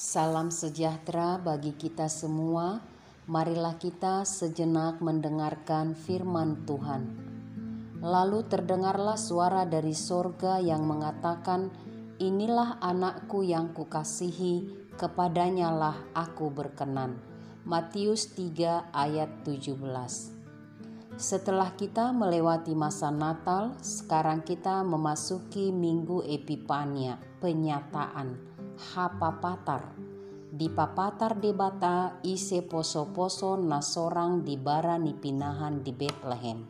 Salam sejahtera bagi kita semua. Marilah kita sejenak mendengarkan firman Tuhan. Lalu terdengarlah suara dari sorga yang mengatakan, "Inilah anakku yang kukasihi, kepadanyalah aku berkenan." Matius 3 ayat 17. Setelah kita melewati masa Natal, sekarang kita memasuki Minggu Epifania, penyataan, Hapapatar. Di papatar debata ise poso-poso nasorang di bara nipinahan di Bethlehem.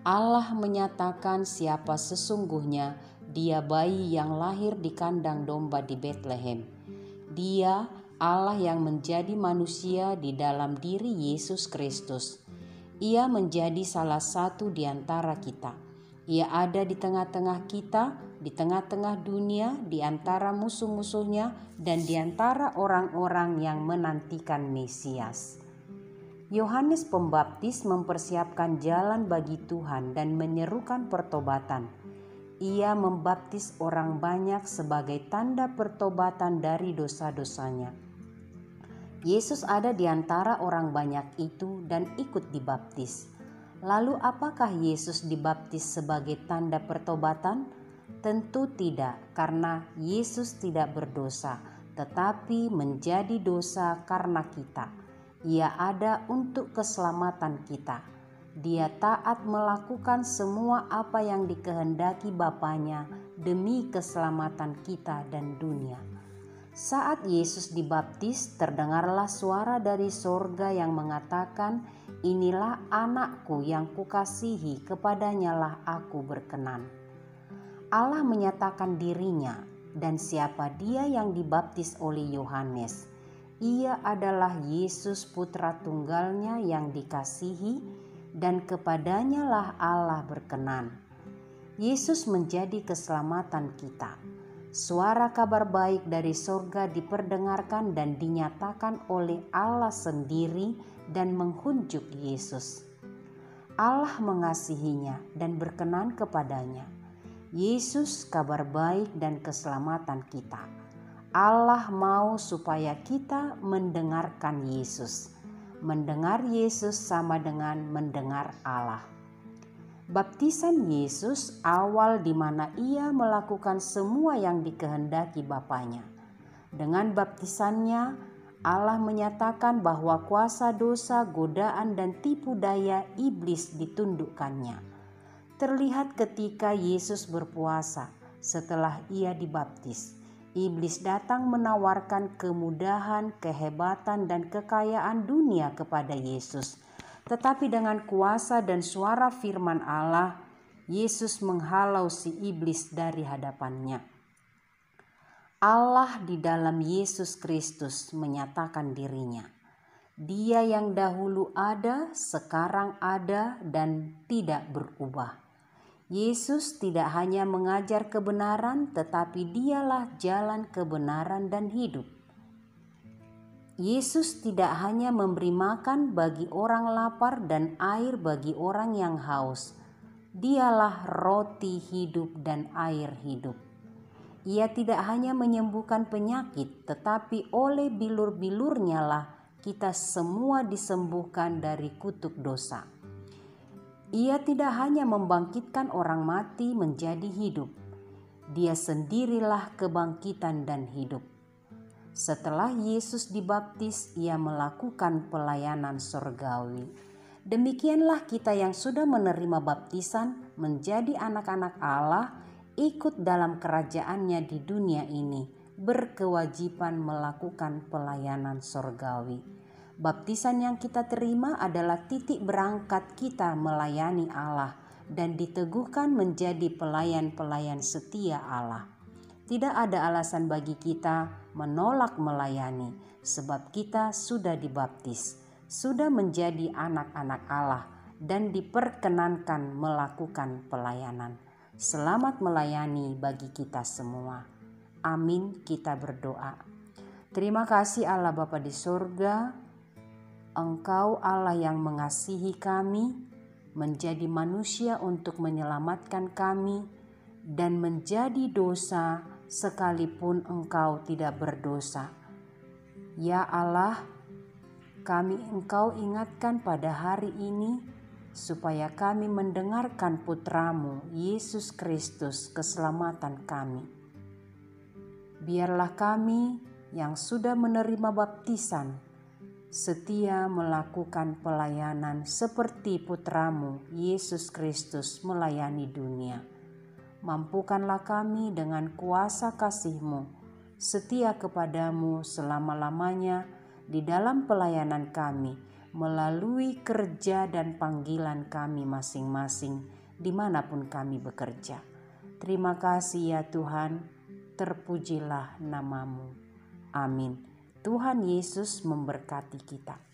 Allah menyatakan siapa sesungguhnya Dia bayi yang lahir di kandang domba di Bethlehem. Dia Allah yang menjadi manusia di dalam diri Yesus Kristus. Ia menjadi salah satu di antara kita. Ia ada di tengah-tengah kita, di tengah-tengah dunia, di antara musuh-musuhnya, dan di antara orang-orang yang menantikan Mesias. Yohanes Pembaptis mempersiapkan jalan bagi Tuhan dan menyerukan pertobatan. Ia membaptis orang banyak sebagai tanda pertobatan dari dosa-dosanya. Yesus ada di antara orang banyak itu dan ikut dibaptis. Lalu apakah Yesus dibaptis sebagai tanda pertobatan? Tentu tidak, karena Yesus tidak berdosa, tetapi menjadi dosa karena kita. Ia ada untuk keselamatan kita. Dia taat melakukan semua apa yang dikehendaki Bapanya demi keselamatan kita dan dunia. Saat Yesus dibaptis, terdengarlah suara dari sorga yang mengatakan, "Inilah anakku yang kukasihi, kepadanyalah aku berkenan." Allah menyatakan dirinya dan siapa Dia yang dibaptis oleh Yohanes. Ia adalah Yesus putra tunggalnya yang dikasihi dan kepadanyalah Allah berkenan. Yesus menjadi keselamatan kita. Suara kabar baik dari sorga diperdengarkan dan dinyatakan oleh Allah sendiri dan menghunjuk Yesus. Allah mengasihinya dan berkenan kepadanya. Yesus kabar baik dan keselamatan kita. Allah mau supaya kita mendengarkan Yesus. Mendengar Yesus sama dengan mendengar Allah. Baptisan Yesus awal di mana Ia melakukan semua yang dikehendaki Bapanya. Dengan baptisannya, Allah menyatakan bahwa kuasa dosa, godaan, dan tipu daya iblis ditundukkannya. Terlihat ketika Yesus berpuasa setelah Ia dibaptis. Iblis datang menawarkan kemudahan, kehebatan, dan kekayaan dunia kepada Yesus. Tetapi dengan kuasa dan suara firman Allah, Yesus menghalau si iblis dari hadapannya. Allah di dalam Yesus Kristus menyatakan dirinya. Dia yang dahulu ada, sekarang ada, dan tidak berubah. Yesus tidak hanya mengajar kebenaran, tetapi Dialah jalan kebenaran dan hidup. Yesus tidak hanya memberi makan bagi orang lapar dan air bagi orang yang haus. Dialah roti hidup dan air hidup. Ia tidak hanya menyembuhkan penyakit, tetapi oleh bilur-bilurnya lah kita semua disembuhkan dari kutuk dosa. Ia tidak hanya membangkitkan orang mati menjadi hidup. Dia sendirilah kebangkitan dan hidup. Setelah Yesus dibaptis, Ia melakukan pelayanan surgawi. Demikianlah kita yang sudah menerima baptisan menjadi anak-anak Allah, ikut dalam kerajaannya di dunia ini, berkewajiban melakukan pelayanan surgawi. Baptisan yang kita terima adalah titik berangkat kita melayani Allah dan diteguhkan menjadi pelayan-pelayan setia Allah. Tidak ada alasan bagi kita menolak melayani, sebab kita sudah dibaptis, sudah menjadi anak-anak Allah, dan diperkenankan melakukan pelayanan. Selamat melayani bagi kita semua. Amin, kita berdoa. Terima kasih Allah Bapa di surga. Engkau Allah yang mengasihi kami, menjadi manusia untuk menyelamatkan kami, dan menjadi dosa sekalipun Engkau tidak berdosa. Ya Allah, kami Engkau ingatkan pada hari ini supaya kami mendengarkan Putra-Mu, Yesus Kristus, keselamatan kami. Biarlah kami yang sudah menerima baptisan setia melakukan pelayanan seperti Putra-Mu, Yesus Kristus, melayani dunia. Mampukanlah kami dengan kuasa kasih-Mu setia kepadamu selama-lamanya di dalam pelayanan kami, melalui kerja dan panggilan kami masing-masing dimanapun kami bekerja. Terima kasih ya Tuhan, terpujilah nama-Mu. Amin. Tuhan Yesus memberkati kita.